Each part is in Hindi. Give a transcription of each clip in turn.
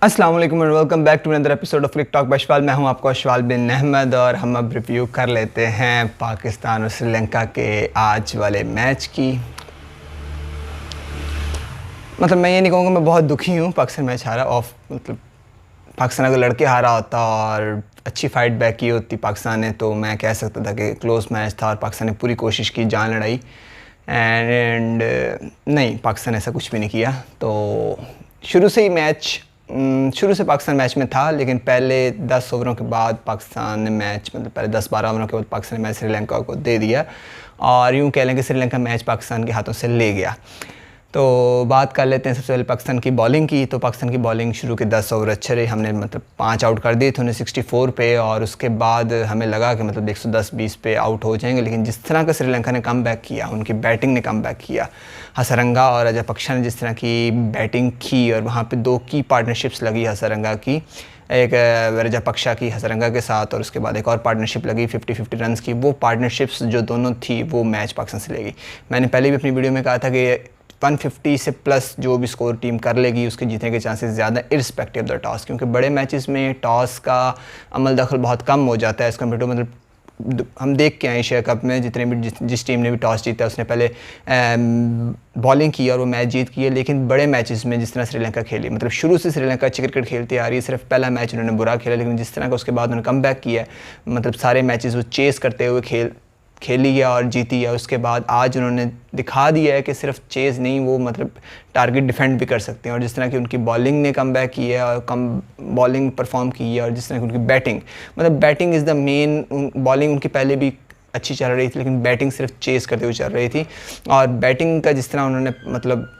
अस्सलाम वालेकुम and welcome back to another episode of Cric Talk बशवाल। मैं हूं आपका अशवाल बिन अहमद और हम अब रिव्यू कर लेते हैं पाकिस्तान और श्रीलंका के आज वाले मैच की। मतलब मैं ये नहीं कहूँगा मैं बहुत दुखी हूँ पाकिस्तान मैच हारा ऑफ, मतलब पाकिस्तान अगर लड़के हारा होता और अच्छी फ़ाइट बैक की होती पाकिस्तान ने तो मैं कह सकता था कि क्लोज मैच था और पाकिस्तान ने पूरी कोशिश की, जान लड़ाई एंड नहीं, पाकिस्तान ने ऐसा कुछ भी नहीं किया। तो शुरू से पाकिस्तान मैच में था, लेकिन पहले 10 ओवरों के बाद पाकिस्तान ने मैच, मतलब पहले 10-12 ओवरों के बाद पाकिस्तान ने मैच श्रीलंका को दे दिया और यूँ कह लें कि श्रीलंका मैच पाकिस्तान के हाथों से ले गया। तो बात कर लेते हैं सबसे पहले पाकिस्तान की बॉलिंग की। तो पाकिस्तान की बॉलिंग शुरू के 10 ओवर अच्छे रहे, हमने मतलब 5 आउट कर दिए थे उन्हें 64 पे, और उसके बाद हमें लगा कि मतलब 110-20 पे आउट हो जाएंगे। लेकिन जिस तरह का श्रीलंका ने कम बैक किया, उनकी बैटिंग ने कम बैक किया, हसरंगा और रजापक्षा ने जिस तरह की बैटिंग की, और वहाँ पर 2 की पार्टनरशिप्स लगी हसरंगा की, एक रजापक्षा की हसरंगा के साथ, और उसके बाद एक और पार्टनरशिप लगी 50-50 रन्स की। वो पार्टनरशिप्स जो दोनों थी वो मैच पाकिस्तान से लेगी। मैंने पहले भी अपनी वीडियो में कहा था कि 150 से प्लस जो भी स्कोर टीम कर लेगी उसके जीतने के चांसेस ज़्यादा इर्रिस्पेक्टिव द टॉस, क्योंकि बड़े मैचेस में टॉस का अमल दखल बहुत कम हो जाता है एज़ कम्पेयर टू, मतलब हम देख के आए एशिया कप में जितने भी जिस टीम ने भी टॉस जीता उसने पहले बॉलिंग की और वो मैच जीत की है। लेकिन बड़े मैचेस में जिस तरह श्रीलंका खेली, मतलब शुरू से श्रीलंका अच्छी क्रिकेट खेलती आ रही है, सिर्फ पहला मैच उन्होंने बुरा खेला, लेकिन जिस तरह का उसके बाद उन्होंने कम बैक किया है, मतलब सारे मैचेस वो चेस करते हुए खेली है और जीती है। उसके बाद आज उन्होंने दिखा दिया है कि सिर्फ चेज़ नहीं, वो मतलब टारगेट डिफेंड भी कर सकते हैं। और जिस तरह की उनकी बॉलिंग ने कम बैक की है और कम बॉलिंग परफॉर्म की है, और जिस तरह की उनकी बैटिंग, मतलब batting is the main. Bowling उनकी पहले भी अच्छी चल रही थी, लेकिन बैटिंग सिर्फ चेज़ करते हुए चल रही थी। और बैटिंग का जिस तरह उन्होंने मतलब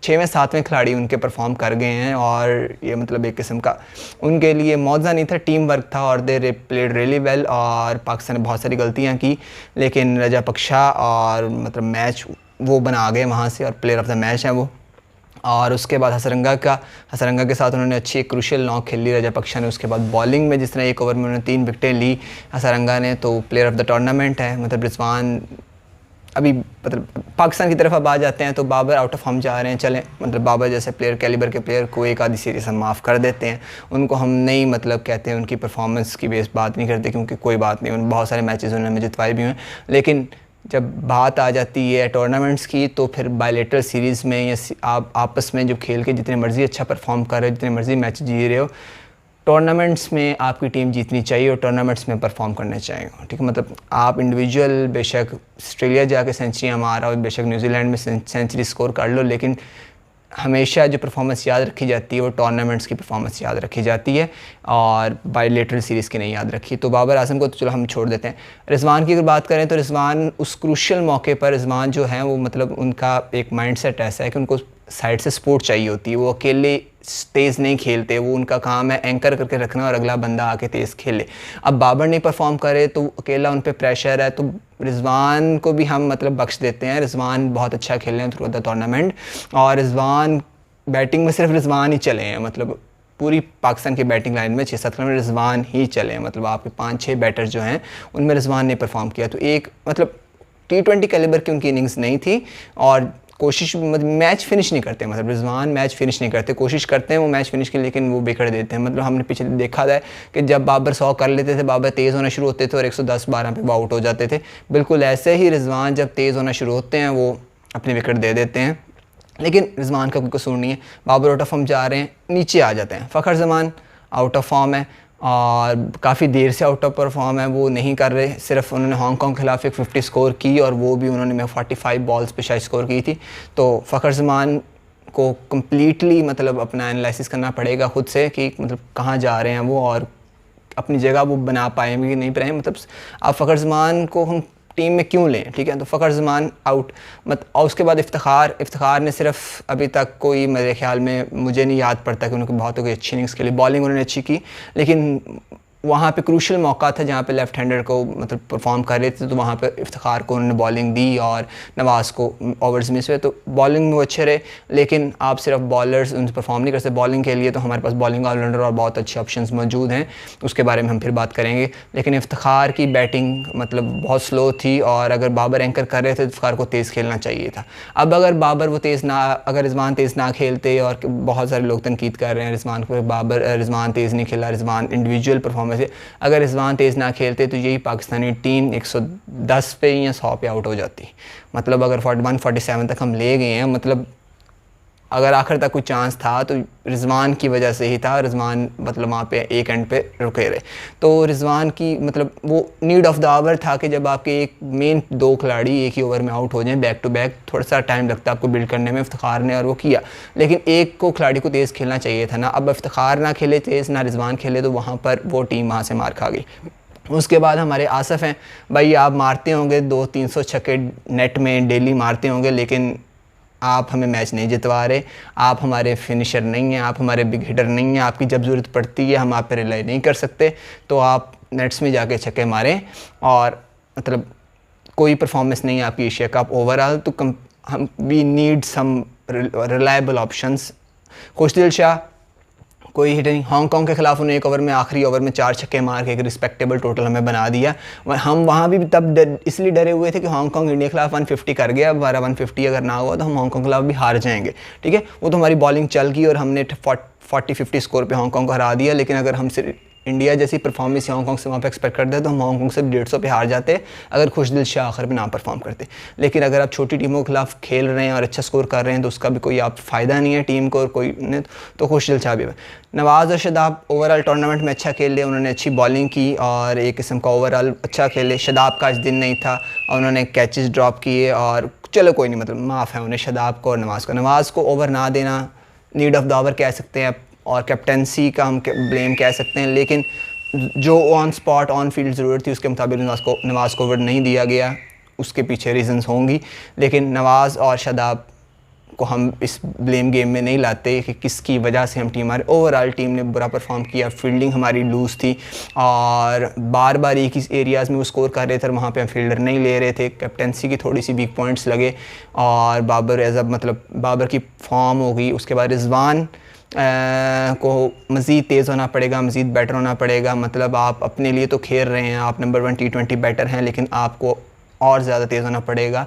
6वें-7वें खिलाड़ी उनके परफॉर्म कर गए हैं, और ये मतलब एक किस्म का उनके लिए मौजा नहीं था, टीम वर्क था, और दे प्लेड रियली वेल। और पाकिस्तान ने बहुत सारी गलतियां की, लेकिन रजापक्षा और मतलब मैच वो बना गए वहाँ से, और प्लेयर ऑफ द मैच है वो। और उसके बाद हसरंगा के साथ उन्होंने अच्छी एक क्रूशियल नॉक खेली रजापक्षा ने। उसके बाद बॉलिंग में जिस तरह 1 ओवर में उन्होंने 3 विकेटें ली हसरंगा ने, तो प्लेयर ऑफ द टूर्नामेंट है। मतलब रिजवान अभी मतलब पाकिस्तान की तरफ अब आ जाते हैं तो बाबर आउट ऑफ फॉर्म जा रहे हैं, चलें मतलब बाबर जैसे प्लेयर, कैलिबर के प्लेयर को एक आधी सीरीज़ हम माफ़ कर देते हैं, उनको हम नहीं मतलब कहते हैं उनकी परफॉर्मेंस की बेस बात नहीं करते, क्योंकि कोई बात नहीं, उन बहुत सारे मैचेस उन्होंने जितवाए भी हैं। लेकिन जब बात आ जाती है टूर्नामेंट्स की, तो फिर बायलेटरल सीरीज़ में या आप आपस में जो खेल के जितने मर्ज़ी अच्छा परफॉर्म कर रहे हो, जितने मर्ज़ी मैच जीत रहे हो, टूर्नामेंट्स में आपकी टीम जीतनी चाहिए और टूर्नामेंट्स में परफॉर्म करने चाहिए, ठीक है। मतलब आप इंडिविजुअल बेशक ऑस्ट्रेलिया जाके सेंचुरियाँ मारा और बेशक न्यूजीलैंड में सेंचुरी स्कोर कर लो, लेकिन हमेशा जो परफॉर्मेंस याद रखी जाती है वो टूर्नामेंट्स की परफॉर्मेंस याद रखी जाती है, और बायलेटरल सीरीज़ की नहीं याद रखी। तो बाबर आजम को तो चलो हम छोड़ देते हैं। रिजवान की अगर बात करें तो रिजवान उस क्रूशियल मौके पर रिजवान जो हैं वो मतलब उनका एक माइंडसेट ऐसा है कि उनको साइड से सपोर्ट चाहिए होती है, वो अकेले तेज़ नहीं खेलते, वो उनका काम है एंकर करके रखना और अगला बंदा आके तेज़ खेले। अब बाबर नहीं परफॉर्म करे तो अकेला उन पे प्रेशर है, तो रिजवान को भी हम मतलब बख्श देते हैं। रिजवान बहुत अच्छा खेल रहे हैं थ्रू द टूर्नामेंट, और रिजवान बैटिंग में सिर्फ रिजवान ही चले हैं, मतलब पूरी पाकिस्तान की बैटिंग लाइन में 6-7 में रिजवान ही चले हैं, मतलब आपके 5-6 बैटर जो हैं उनमें रिजवान ने परफॉर्म किया। तो एक मतलब T20 कैलिबर की उनकी इनिंग्स नहीं थी, और कोशिश मतलब मैच फिनिश नहीं करते, मतलब रिजवान मैच फिनिश नहीं करते, कोशिश करते हैं वो मैच फिनिश की, लेकिन वो बिगड़ देते हैं। मतलब हमने पीछे देखा है कि जब बाबर 100 कर लेते थे, बाबर तेज़ होना शुरू होते थे और 110-12 पे वो आउट हो जाते थे। बिल्कुल ऐसे ही रिजवान जब तेज़ होना शुरू होते हैं वो अपनी विकेट दे देते हैं, लेकिन रिजवान का कोई कसूर नहीं है। बाबर आउट ऑफ फॉर्म जा रहे हैं, नीचे आ जाते हैं। Fakhar Zaman out of form है और काफ़ी देर से आउट ऑफ परफॉर्म है, वो नहीं कर रहे। सिर्फ उन्होंने हांगकॉन्ग के खिलाफ एक 50 स्कोर की, और वो भी उन्होंने 45 बॉल्स पे शायद स्कोर की थी। तो फ़खर जमान को कम्प्लीटली मतलब अपना एनालिसिस करना पड़ेगा ख़ुद से कि मतलब कहाँ जा रहे हैं वो, और अपनी जगह वो बना पाएंगे कि नहीं पाएंगे। मतलब आप फ़खर जमान को हम टीम में क्यों लें, ठीक है। तो फ़खर जमान आउट और उसके बाद इफ्तिखार ने सिर्फ अभी तक कोई मेरे ख्याल में मुझे नहीं याद पड़ता कि उनको बहुत कोई अच्छी इनिंग्स खेली। बॉलिंग उन्होंने अच्छी की, लेकिन वहाँ पे क्रूशल मौका था जहाँ पे लेफ़्ट हैंडर को मतलब परफॉर्म कर रहे थे, तो वहाँ पे इफ्तिखार को उन्होंने बॉलिंग दी और नवाज़ को ओवर्स मिस हुए। तो बॉलिंग में वो अच्छे रहे, लेकिन आप सिर्फ बॉलर्स उनसे परफॉर्म नहीं कर सकते। बॉलिंग के लिए तो हमारे पास बॉलिंग ऑलराउंडर और बहुत अच्छे ऑप्शंस मौजूद हैं, उसके बारे में हम फिर बात करेंगे। लेकिन इफ्तिखार की बैटिंग मतलब बहुत स्लो थी, और अगर बाबर एंकर कर रहे थे तो इफ्तिखार को तेज़ खेलना चाहिए था। अब अगर बाबर वो तेज़ ना, अगर रिजवान तेज़ ना खेलते, और बहुत सारे लोग तनकीद कर रहे हैं रिजवान को, रिजवान तेज़ नहीं खेला, रिजवान इंडिविजुअल परफॉर्मेंस है, अगर रिजवान तेज़ ना खेलते तो यही पाकिस्तानी टीम 110 पे या 100 पे आउट हो जाती। मतलब अगर 147 तक हम ले गए हैं, मतलब अगर आखिर तक कोई चांस था तो रिजवान की वजह से ही था। रिजवान मतलब वहाँ पे एक एंड पे रुके रहे, तो रिजवान की मतलब वो नीड ऑफ द आवर था कि जब आपके एक मेन 2 खिलाड़ी एक ही ओवर में आउट हो जाएं बैक टू बैक, थोड़ा सा टाइम लगता है आपको बिल्ड करने में। इफ्तिखार ने और वो किया, लेकिन एक को खिलाड़ी को तेज़ खेलना चाहिए था ना। अब इफ्तिखार ना खेले तेज़, ना रिजवान खेले, तो वहाँ पर वो टीम वहाँ से मार खा गई। उसके बाद हमारे आसफ़ हैं, भाई आप मारते होंगे 200-300 छक्के नेट में डेली मारते होंगे, लेकिन आप हमें मैच नहीं जितवा रहे। आप हमारे फिनिशर नहीं हैं, आप हमारे बिग हिटर नहीं हैं, आपकी जब ज़रूरत पड़ती है हम आप पे रिलाई नहीं कर सकते, तो आप नेट्स में जाके छक्के मारें। और मतलब कोई परफॉर्मेंस नहीं है आपकी एशिया कप ओवरऑल, तो हम we need some reliable options. Khushdil Shah कोई हिट नहीं, हांगकॉन्ग के खिलाफ उन्होंने एक ओवर में आखिरी ओवर में 4 छक्के मार के एक रिस्पेक्टेबल टोटल हमें बना दिया। हम वहाँ भी तब इसलिए डरे हुए थे कि हांगकॉन्ग इंडिया के खिलाफ 150 कर गया, हमारा 150 अगर ना हुआ तो हम हांगकॉन्ग के खिलाफ भी हार जाएंगे। ठीक है, वो तो हमारी बॉलिंग चल गई और हमने 40-50 स्कोर पे हांगकॉन्ग को हरा दिया। लेकिन अगर हम सिर्फ इंडिया जैसी परफॉर्मेंस हांगकॉन्ग से वहाँ पे एक्सपेक्ट करते हैं तो हम हांगकॉन्ग से 150 पे हार जाते अगर खुशदिल शाह आखिर में ना परफॉर्म करते। लेकिन अगर आप छोटी टीमों के खिलाफ खेल रहे हैं और अच्छा स्कोर कर रहे हैं तो उसका भी कोई आप फ़ायदा नहीं है टीम को, और कोई नहीं, तो खुशदिल शाह भी है। नवाज़ और शदाब ओवरऑल टूर्नामेंट में अच्छा खेले, उन्होंने अच्छी बॉलिंग की और एक किस्म का ओवरऑल अच्छा खेले। शदाब का आज दिन नहीं था और उन्होंने कैचेस ड्रॉप किए, और चलो कोई नहीं, मतलब माफ़ है उन्हें शदाब को और नवाज़ को। नवाज़ को ओवर ना देना नीड ऑफ द ओवर कह सकते हैं और कैप्टनसी का हम ब्लेम कह सकते हैं, लेकिन जो ऑन स्पॉट ऑन फील्ड ज़रूरत थी उसके मुताबिक नवाज़ को ओवर नहीं दिया गया। उसके पीछे रीजंस होंगी, लेकिन नवाज़ और शदाब को हम इस ब्लेम गेम में नहीं लाते कि किसकी वजह से हम टीम हमारे ओवरऑल टीम ने बुरा परफॉर्म किया। फील्डिंग हमारी लूज़ थी और बार बार एक ही एरियाज़ में वो स्कोर कर रहे थे और वहाँ पे हम फील्डर नहीं ले रहे थे। कैप्टनसी की थोड़ी सी वीक पॉइंट्स लगे और बाबर एज मतलब बाबर की फॉर्म हो गई। उसके बाद रिजवान को मज़ीद तेज़ होना पड़ेगा, मज़ीद बेटर होना पड़ेगा। मतलब आप अपने लिए तो खेल रहे हैं, आप नंबर 1 T20 बैटर हैं, लेकिन आपको और ज़्यादा तेज़ होना पड़ेगा।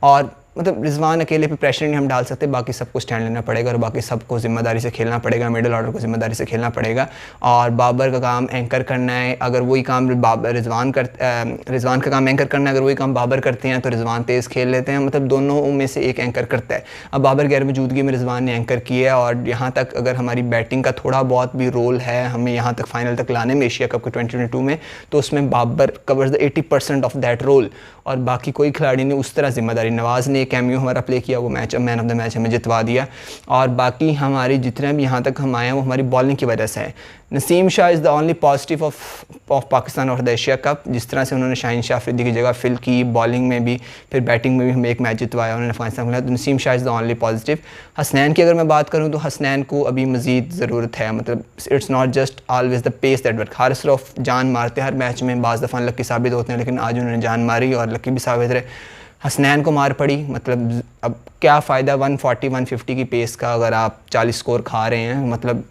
और मतलब रिजवान अकेले पे प्रेशर नहीं हम डाल सकते, बाकी सबको स्टैंड लेना पड़ेगा और बाकी सबको ज़िम्मेदारी से खेलना पड़ेगा, मिडिल ऑर्डर को ज़िम्मेदारी से खेलना पड़ेगा। और बाबर का काम एंकर करना है, अगर वही काम रिजवान का काम एंकर करना है, अगर वही काम बाबर करते हैं तो रिजवान तेज़ खेल लेते हैं। मतलब दोनों में से एक एंकर करता है। अब बाबर गैर मौजूदगी में रिजवान ने एंकर किया और यहाँ तक अगर हमारी बैटिंग का थोड़ा बहुत भी रोल है हमें यहाँ तक फाइनल तक लाने में एशिया कप के 2022 में, तो उसमें Babar covers the 80% of that role और बाकी कोई खिलाड़ी ने उस तरह जिम्मेदारी। नवाज़ ने कैमियो हमारा प्ले किया, वो match man of the match हमें जितवा दिया। और बाकी हमारी जितने भी यहाँ तक हम आए हैं वो हमारी बॉलिंग की वजह से है। Naseem Shah is the only positive of Pakistan और द एशिया कप। जिस तरह से उन्होंने शाहीन शाह अफरीदी की जगह फिल की, बॉलिंग में भी फिर बैटिंग में भी हमें एक मैच जितवाया उन्होंने अफगानिस्तान के खिलाफ, तो Naseem Shah is the only positive. Hasnain की अगर मैं बात करूँ तो हसनैन को अभी मज़ीद ज़रूरत है। मतलब it's not just always the pace that work. Haris Rauf जान मारते हर मैच में, बाज़ दफ़ा लकी साबित होते हैं, लेकिन आज उन्होंने जान मारी और लकी भी साबित रहे। हसनैन को मार पड़ी, मतलब अब क्या फ़ायदा 140-150 की पेस का अगर आप 40 स्कोर खा रहे हैं, मतलब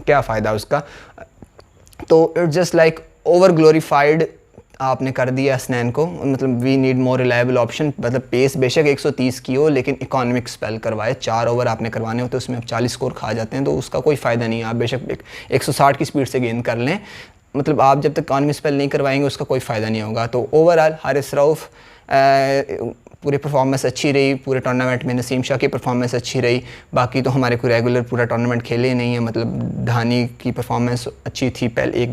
क्या फ़ायदा उसका। तो it's just like over glorified आपने कर दिया हसनैन को। मतलब we need more reliable option. मतलब पेस बेशक 130 की हो लेकिन इकोनॉमिक स्पेल करवाए। 4 ओवर आपने करवाने होते उसमें आप 40 स्कोर खा जाते हैं तो उसका कोई फ़ायदा नहीं है। आप बेशक 160 की स्पीड से गेंद कर लें, मतलब आप जब तक इकोनॉमिक स्पेल नहीं करवाएंगे उसका कोई फ़ायदा नहीं होगा। तो ओवरऑल हारिस रऊफ पूरी परफॉर्मेंस अच्छी रही पूरे टूर्नामेंट में। नसीम शाह की परफॉर्मेंस अच्छी रही, बाकी तो हमारे कोई रेगुलर पूरा टूर्नामेंट खेले नहीं है। मतलब धानी की परफॉर्मेंस अच्छी थी, पहले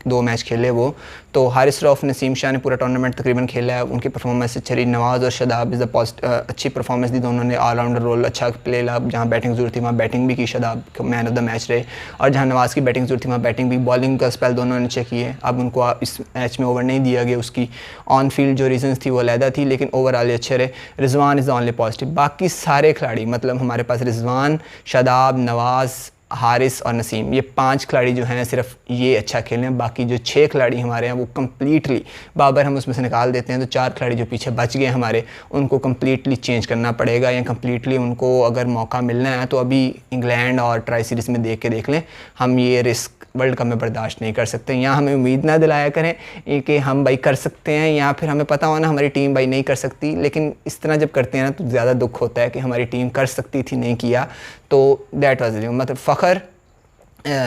2 मैच खेले वो। तो हारिस रऊफ नसीम शाह ने पूरा टूर्नामेंट तकरीबन खेला है, उनकी परफॉर्मेंस अच्छी रही। नवाज़ और शदाब इज़ द अच्छी परफॉर्मेंस दी दोनों ने, ऑलराउंडर रोल अच्छा प्ले ला। जहाँ बैटिंग ज़रूरत थी वहाँ बैटिंग भी की, Shadab man of the match रहे। और जहाँ नवाज़ की बैटिंग ज़रूरत थी वहाँ बैटिंग भी, बॉलिंग का स्पेल दोनों ने चेक किए। अब उनको इस मैच में ओवर नहीं दिया गया, उसकी ऑन फील्ड जो रीजंस थी वो अलहदा थी, लेकिन ओवरऑल अच्छे रहे। Rizwan is the only positive. बाकी सारे खिलाड़ी, मतलब हमारे पास रिजवान, शदाब, नवाज़, हारिस और नसीम, ये 5 खिलाड़ी जो हैं सिर्फ ये अच्छा खेले हैं। बाकी जो 6 खिलाड़ी हमारे हैं वो कम्प्लीटली, बाबर हम उसमें से निकाल देते हैं तो 4 खिलाड़ी जो पीछे बच गए हमारे, उनको कम्प्लीटली चेंज करना पड़ेगा, या कम्प्लीटली उनको अगर मौका मिलना है तो अभी इंग्लैंड और ट्राई सीरीज़ में देख लें। हम ये रिस्क वर्ल्ड कप में बर्दाश्त नहीं कर सकते। या हमें उम्मीद ना दिलाया करें कि हम भाई कर सकते हैं, या फिर हमें पता होना हमारी टीम भाई नहीं कर सकती, लेकिन इस तरह जब करते हैं ना तो ज़्यादा दुख होता है कि हमारी टीम कर सकती थी, नहीं किया। तो दैट वाज मतलब फ़ख्र।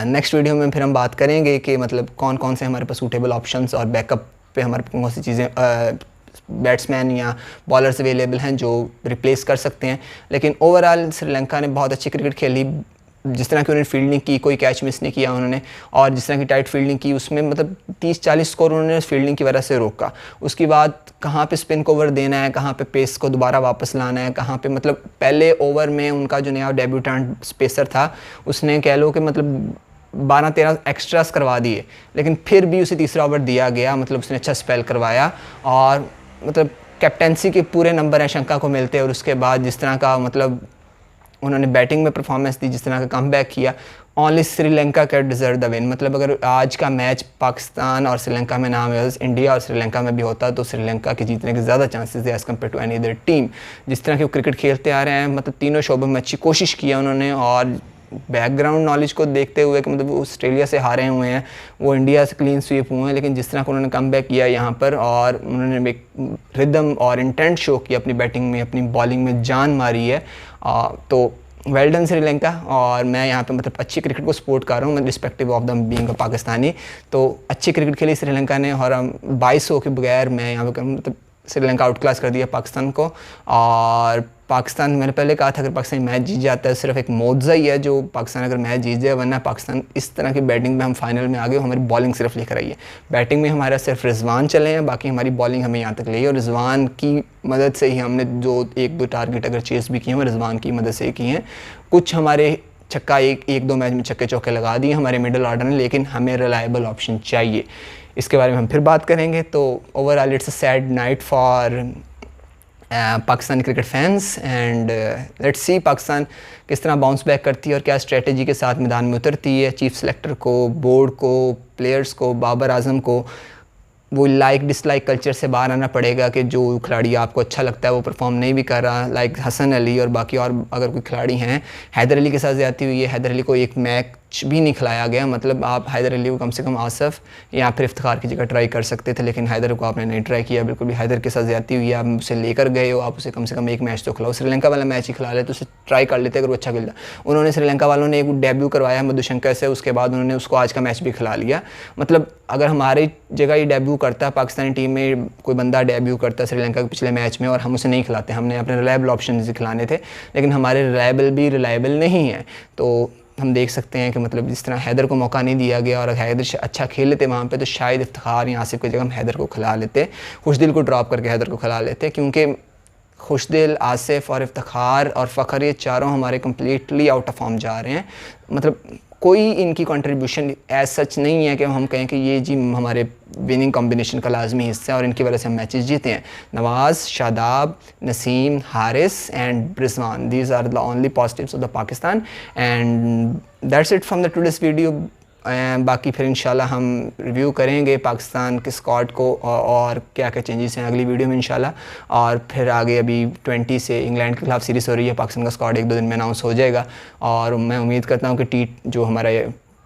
नेक्स्ट वीडियो में फिर हम बात करेंगे कि मतलब कौन कौन से हमारे पास सूटेबल ऑप्शंस और बैकअप पे हमारे कौन कौन सी चीज़ें बैट्समैन या बॉलर्स अवेलेबल हैं जो रिप्लेस कर सकते हैं। लेकिन ओवरऑल श्रीलंका ने बहुत अच्छी क्रिकेट खेली। जिस तरह की उन्होंने फील्डिंग की, कोई कैच मिस नहीं किया उन्होंने, और जिस तरह की टाइट फील्डिंग की उसमें मतलब 30-40 स्कोर उन्होंने फील्डिंग की वजह से रोका। उसके बाद कहाँ पे स्पिन को ओवर देना है, कहाँ पे पेस को दोबारा वापस लाना है, कहाँ पे मतलब पहले ओवर में उनका जो नया डेब्यूटेंट स्पेसर था उसने कह लो कि मतलब 12-13 एक्स्ट्रास करवा दिए, लेकिन फिर भी उसे तीसरा ओवर दिया गया, मतलब उसने अच्छा स्पेल करवाया और मतलब कैप्टेंसी के पूरे नंबर हैं शंका को मिलते। और उसके बाद जिस तरह का मतलब उन्होंने बैटिंग में परफॉर्मेंस दी, जिस तरह का कमबैक किया, only Sri Lanka can deserve the win. मतलब अगर आज का मैच पाकिस्तान और श्रीलंका में ना हो, इंडिया और श्रीलंका में भी होता तो श्रीलंका के जीतने के ज़्यादा चांसेस है as compare to any other team. जिस तरह की वो क्रिकेट खेलते आ रहे हैं, मतलब तीनों शोबों में अच्छी कोशिश किया उन्होंने, और बैकग्राउंड नॉलेज को देखते हुए कि मतलब वो ऑस्ट्रेलिया से हारे हुए हैं, वो इंडिया से क्लीन स्वीप हुए हैं, लेकिन जिस तरह का उन्होंने कमबैक किया यहाँ पर और उन्होंने एक रिदम और इंटेंट शो किया अपनी बैटिंग में, अपनी बॉलिंग में जान मारी है, तो वेल डन श्रीलंका। और मैं यहाँ पे मतलब अच्छी क्रिकेट को सपोर्ट कर रहा हूँ, मैं respective of the being a Pakistani. तो अच्छी क्रिकेट खेली श्रीलंका ने, और 22 के बगैर मैं यहाँ पे मतलब श्रीलंका आउट क्लास कर दिया पाकिस्तान को। और पाकिस्तान, मैंने पहले कहा था अगर पाकिस्तान मैच जीत जाता है सिर्फ एक मौजज़ा ही है जो पाकिस्तान अगर मैच जीत जाए, वरना पाकिस्तान इस तरह की बैटिंग में हम फाइनल में आ गए, हमारी बॉलिंग सिर्फ लिख रही है। बैटिंग में हमारा सिर्फ रिजवान चले हैं, बाकी हमारी बॉलिंग हमें यहाँ तक ली है, और रिजवान की मदद से ही हमने जो 1-2 टारगेट अगर चेस भी किए हैं वो रिजवान की मदद से की हैं। कुछ हमारे छक्का एक दो मैच में छक्के चौके लगा दिए हमारे मिडल ऑर्डर ने, लेकिन हमें रिलायबल ऑप्शन चाहिए। इसके बारे में हम फिर बात करेंगे। तो overall it's a sad night for Pakistani cricket fans, and let's see Pakistan किस तरह बाउंस बैक करती है और क्या स्ट्रेटजी के साथ मैदान में उतरती है। चीफ सेलेक्टर को, बोर्ड को, प्लेयर्स को, बाबर आजम को वो लाइक डिसलाइक कल्चर से बाहर आना पड़ेगा कि जो खिलाड़ी आपको अच्छा लगता है वो परफॉर्म नहीं भी कर रहा, लाइक हसन अली और बाकी और अगर कोई खिलाड़ी हैं। हैदर अली के साथ ज़्यादती हुई है, हैदर अली को एक मैच भी नहीं खिलाया गया। मतलब आप हैदर अली को कम से कम आसफ या फिर इफ्तिखार की जगह ट्राई कर सकते थे, लेकिन हैदर को आपने नहीं ट्राई किया, बिल्कुल भी हैदर के साथ ज़्यादती हुई है। आप उसे लेकर गए हो, आप उसे कम से कम एक मैच तो खिलाओ। श्रीलंका वाला मैच ही खिला ले तो उसे ट्राई कर लेते अगर वो अच्छा खेलता। उन्होंने श्रीलंका वालों ने एक डेब्यू करवाया मधुशंकर से, उसके बाद उन्होंने उसको आज का मैच भी खिला लिया। मतलब अगर हमारी जगह ये डेब्यू करता, पाकिस्तानी टीम में कोई बंदा डेब्यू करता श्रीलंका के पिछले मैच में और हम उसे नहीं खिलाते, हमने अपने रिलायबल ऑप्शन से खिलाने थे, लेकिन हमारे रिलायबल नहीं है। तो हम देख सकते हैं कि मतलब जिस तरह हैदर को मौका नहीं दिया गया, और अगर हैदर अच्छा खेल लेते वहाँ पे तो शायद इफ्तिखार या आसिफ की जगह हम हैदर को खिला लेते, खुशदिल को ड्रॉप करके हैदर को खिला लेते, क्योंकि खुशदिल, आसिफ और इफ्तिखार और फ़ख्र ये चारों हमारे कम्प्लीटली आउट ऑफ फॉर्म जा रहे हैं। मतलब कोई इनकी कंट्रीब्यूशन एज सच नहीं है कि हम कहें कि ये जी हमारे विनिंग कॉम्बिनेशन का लाजमी हिस्सा है और इनकी वजह से हम मैचेस जीते हैं। Nawaz, Shadab, Naseem, Haris and Rizwan, these are the only positives of the Pakistan, and that's it from the today's video. बाकी फिर इंशाल्लाह हम रिव्यू करेंगे पाकिस्तान के स्क्वाड को और क्या क्या चेंजेस हैं अगली वीडियो में इंशाल्लाह। और फिर आगे अभी 20 से इंग्लैंड के खिलाफ सीरीज़ हो रही है, पाकिस्तान का स्क्वाड 1-2 दिन में अनाउंस हो जाएगा, और मैं उम्मीद करता हूँ कि जो हमारा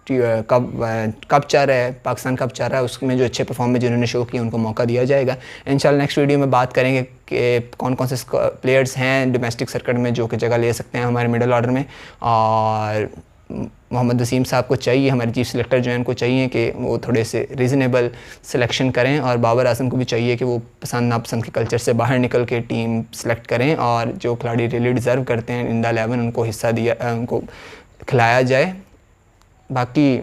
कप चाह रहा है, पाकिस्तान कप चाह रहा है, उसमें जो अच्छे परफॉर्मेंस जिन्होंने शो किया उनको मौका दिया जाएगा। इंशाल्लाह नेक्स्ट वीडियो में बात करेंगे कि कौन कौन से प्लेयर्स हैं डोमेस्टिक सर्किट में जो कि जगह ले सकते हैं हमारे मिडल ऑर्डर में। और मोहम्मद वसीम साहब को चाहिए, हमारे चीफ सेलेक्टर जो हैं उनको चाहिए कि वो थोड़े से रीज़नेबल सिलेक्शन करें, और बाबर आजम को भी चाहिए कि वो पसंद नापसंद के कल्चर से बाहर निकल के टीम सेलेक्ट करें, और जो खिलाड़ी रियली डिज़र्व करते हैं इन द 11 उनको हिस्सा उनको खिलाया जाए। बाकी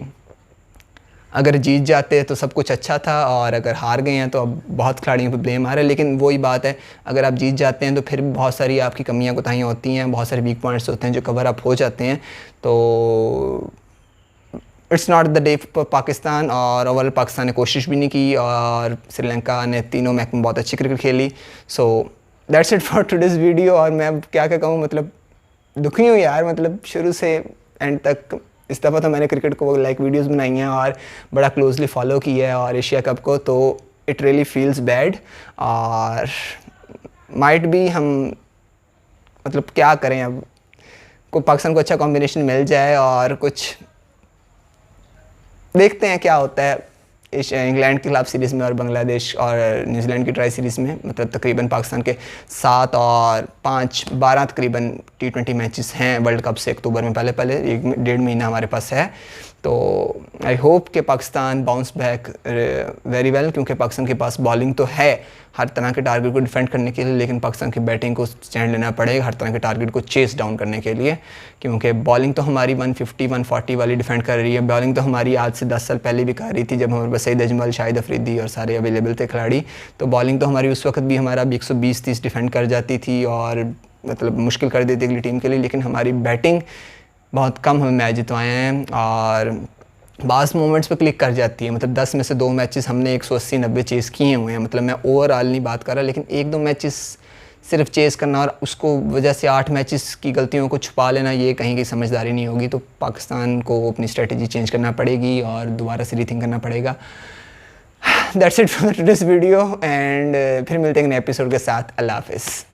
अगर जीत जाते हैं तो सब कुछ अच्छा था, और अगर हार गए हैं तो अब बहुत खिलाड़ियों पे ब्लेम आ रहा है, लेकिन वही बात है, अगर आप जीत जाते हैं तो फिर भी बहुत सारी आपकी कमियां कोताहियां होती हैं, बहुत सारे वीक पॉइंट्स होते हैं जो कवर अप हो जाते हैं। तो it's not the day for Pakistan, और ओवरऑल पाकिस्तान ने कोशिश भी नहीं की, और श्रीलंका ने तीनों मैच में बहुत अच्छी क्रिकेट खेली। So that's it for today's video. और मैं क्या क्या कहूँ, मतलब दुखी हूँ यार, मतलब शुरू से एंड तक इस दफ़ा तो मैंने क्रिकेट को लाइक वीडियोस बनाई हैं और बड़ा क्लोजली फॉलो किया है और एशिया कप को, तो इट रियली फील्स बैड। और माइट भी हम मतलब क्या करें, अब को पाकिस्तान को अच्छा कॉम्बिनेशन मिल जाए और कुछ देखते हैं क्या होता है इंग्लैंड के खिलाफ सीरीज़ में और बांग्लादेश और न्यूजीलैंड की ट्राई सीरीज़ में। मतलब तकरीबन पाकिस्तान के 7 और 5 12 तकरीबन T20 मैचेस हैं वर्ल्ड कप से अक्टूबर में, पहले 1-1.5 महीना हमारे पास है। तो आई होप कि Pakistan bounce back very well, क्योंकि पाकिस्तान के पास बॉलिंग तो है हर तरह के टारगेट को डिफेंड करने के लिए, लेकिन पाकिस्तान की बैटिंग को स्टैंड लेना पड़ेगा हर तरह के टारगेट को चेस डाउन करने के लिए, क्योंकि बॉलिंग तो हमारी 150-140 वाली डिफेंड कर रही है। बॉलिंग तो हमारी आज से 10 साल पहले भी कर रही थी, जब हमारे पास सईद अजमल, शाहिद अफरीदी और सारे अवेलेबल थे खिलाड़ी। तो बॉलिंग तो हमारी उस वक्त भी हमारा 120-130 डिफेंड कर जाती थी और मतलब मुश्किल कर देती अगली टीम के लिए, लेकिन हमारी बैटिंग बहुत कम हमें मैच जितवाए हैं और बास मोमेंट्स पे क्लिक कर जाती है। मतलब 10 में से 2 मैचेस हमने 180-90 चेस किए हुए हैं। मतलब मैं ओवरऑल नहीं बात कर रहा, लेकिन 1-2 मैचेस सिर्फ चेस करना और उसको वजह से 8 मैचेस की गलतियों को छुपा लेना, ये कहीं की समझदारी नहीं होगी। तो पाकिस्तान को अपनी स्ट्रेटजी चेंज करना पड़ेगी और दोबारा से रीथिंक करना पड़ेगा। That's it for today's video and फिर मिलते हैं नए एपिसोड के साथ। अल्लाह हाफिज़।